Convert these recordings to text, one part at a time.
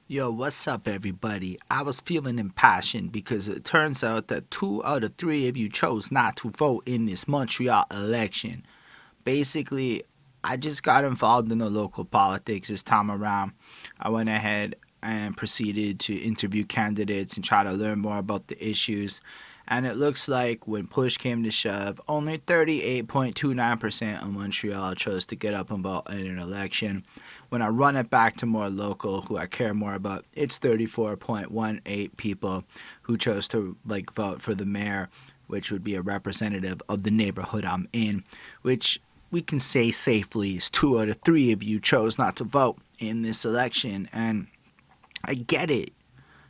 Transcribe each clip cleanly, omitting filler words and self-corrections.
Yo, what's up, everybody? I was feeling impassioned because it turns out that 2 out of 3 of you chose not to vote in this Montreal election. Basically, I just got involved in the local politics this time around. I went ahead and proceeded to interview candidates and try to learn more about the issues. And it looks like when push came to shove, only 38.29% of Montreal chose to get up and vote in an election. When I run it back to more local, who I care more about, it's 34.18 people who chose to vote for the mayor, which would be a representative of the neighborhood I'm in, which we can say safely is 2 out of 3 of you chose not to vote in this election. And I get it.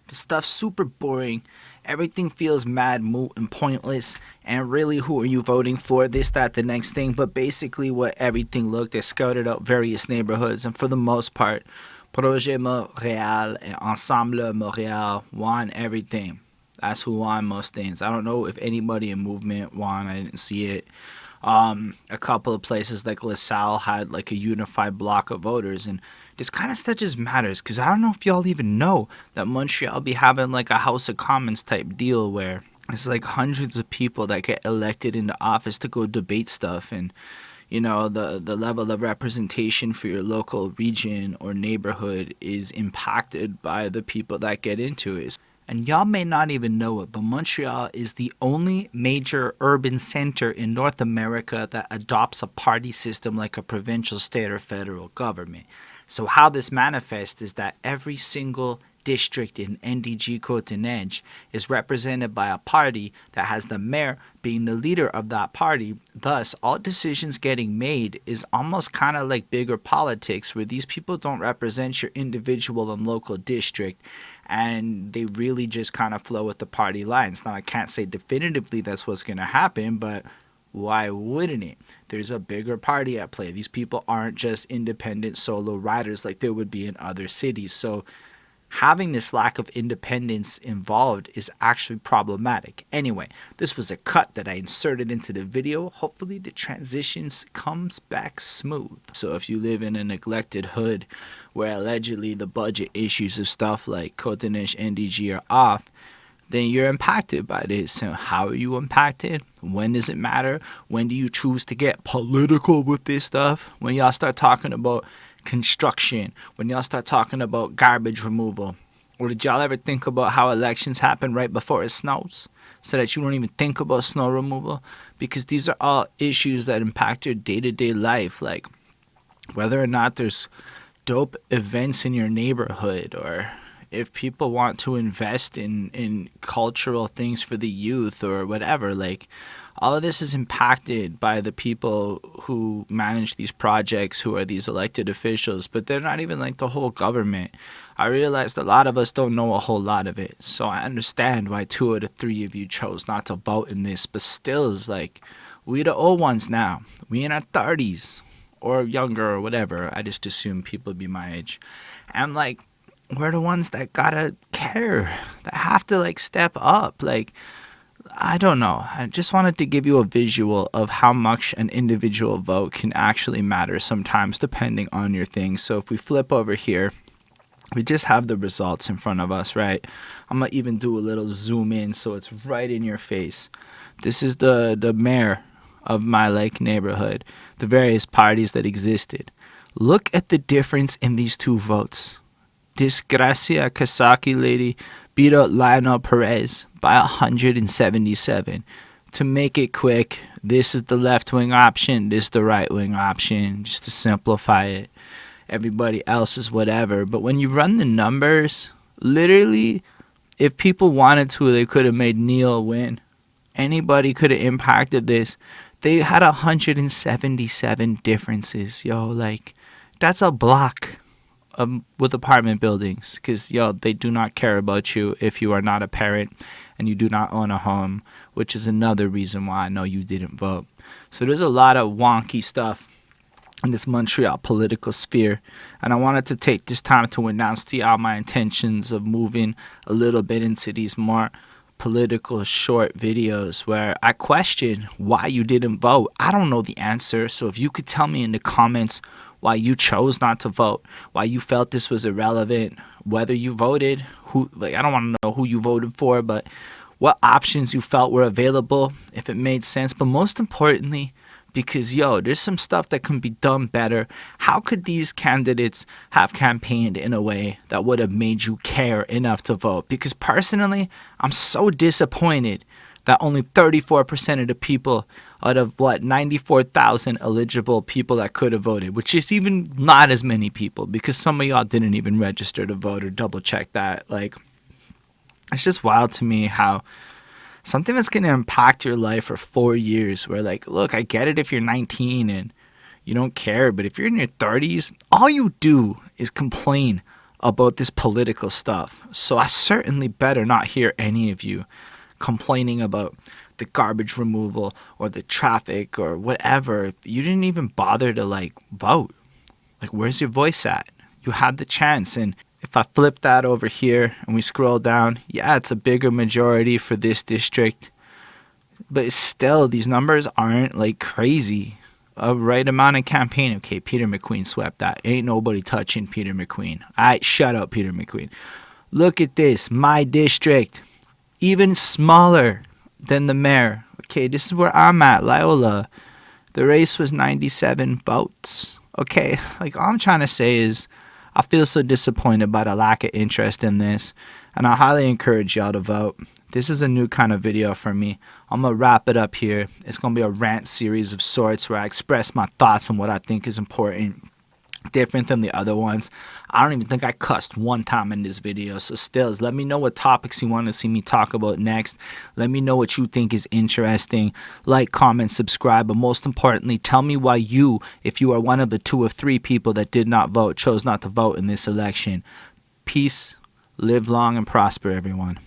The stuff's super boring. Everything feels mad, moot, and pointless. And really, who are you voting for? This, that, the next thing. But basically, what everything looked, they scouted out various neighborhoods. And for the most part, Projet Montréal and Ensemble Montréal won everything. That's who won most things. I don't know if anybody in movement won. I didn't see it. A couple of places like LaSalle had like a unified block of voters, and this kind of stuff just matters because I don't know if y'all even know that Montreal be having like a House of Commons type deal where it's like hundreds of people that get elected into office to go debate stuff, and the level of representation for your local region or neighborhood is impacted by the people that get into it. And y'all may not even know it, but Montreal is the only major urban center in North America that adopts a party system like a provincial, state, or federal government. So how this manifests is that every single district in NDG Côte-Neige is represented by a party that has the mayor being the leader of that party. Thus, all decisions getting made is almost kind of like bigger politics where these people don't represent your individual and local district, and they really just kind of flow with the party lines. Now, I can't say definitively that's what's going to happen, but why wouldn't it? There's a bigger party at play. These people aren't just independent solo riders like there would be in other cities. So having this lack of independence involved is actually problematic. Anyway, this was a cut that I inserted into the video. Hopefully the transitions comes back smooth. So if you live in a neglected hood where allegedly the budget issues of stuff like Côte-Neige NDG are off, then you're impacted by this. So how are you impacted? When does it matter? When do you choose to get political with this stuff? When y'all start talking about construction, when y'all start talking about garbage removal? Or did y'all ever think about how elections happen right before it snows so that you don't even think about snow removal? Because these are all issues that impact your day-to-day life, like whether or not there's dope events in your neighborhood, or if people want to invest in cultural things for the youth or whatever. Like, all of this is impacted by the people who manage these projects, who are these elected officials, but they're not even like the whole government. I realized a lot of us don't know a whole lot of it, so I understand why 2 out of 3 of you chose not to vote in this, but still is like, we the old ones now. We in our 30s or younger or whatever. I just assume people be my age. And like, we're the ones that gotta care, that have to like step up. Like, I don't know. I just wanted to give you a visual of how much an individual vote can actually matter sometimes depending on your thing. So if we flip over here, we just have the results in front of us, right? I'm going to even do a little zoom in so it's right in your face. This is the mayor of my neighborhood, the various parties that existed. Look at the difference in these two votes. This Gracia Kasaki lady beat out Lionel Perez by 177. To make it quick, this is the left-wing option, this is the right-wing option, just to simplify it. Everybody else is whatever. But when you run the numbers, literally, if people wanted to, they could have made Neil win. Anybody could have impacted this. They had 177 differences, yo. Like, that's a block with apartment buildings, because they do not care about you if you are not a parent and you do not own a home, which is another reason why I know you didn't vote. So there's a lot of wonky stuff in this Montreal political sphere, and I wanted to take this time to announce to y'all my intentions of moving a little bit into these more political short videos where I question why you didn't vote. I don't know the answer, so if you could tell me in the comments why you chose not to vote, why you felt this was irrelevant, whether you voted, I don't want to know who you voted for, but what options you felt were available, if it made sense. But most importantly, because there's some stuff that can be done better. How could these candidates have campaigned in a way that would have made you care enough to vote? Because personally, I'm so disappointed that only 34% of the people out of 94,000 eligible people that could have voted, which is even not as many people, because some of y'all didn't even register to vote or double check that. Like, it's just wild to me how something that's going to impact your life for 4 years, where, like, look, I get it if you're 19 and you don't care, but if you're in your 30s, all you do is complain about this political stuff. So I certainly better not hear any of you complaining about the garbage removal or the traffic or whatever. You didn't even bother to, like, vote. Like, where's your voice at? You had the chance. And if I flip that over here and we scroll down, yeah, it's a bigger majority for this district, but still, these numbers aren't, like, crazy. A right amount of campaign. Okay, Peter McQueen swept that. Ain't nobody touching Peter McQueen. All right, shut up, Peter McQueen. Look at this. My district. Even smaller than the mayor. Okay, this is where I'm at, Loyola. The race was 97 votes. Okay, like, all I'm trying to say is I feel so disappointed by the lack of interest in this, and I highly encourage y'all to vote. This is a new kind of video for me. I'm going to wrap it up here. It's going to be a rant series of sorts where I express my thoughts on what I think is important, different than the other ones. I don't even think I cussed one time in this video. So stills, let me know what topics you want to see me talk about next. Let me know what you think is interesting. Like, comment, subscribe, but most importantly, tell me why you, if you are one of the 2 of 3 people that did not vote, chose not to vote in this election. Peace, live long, and prosper, everyone.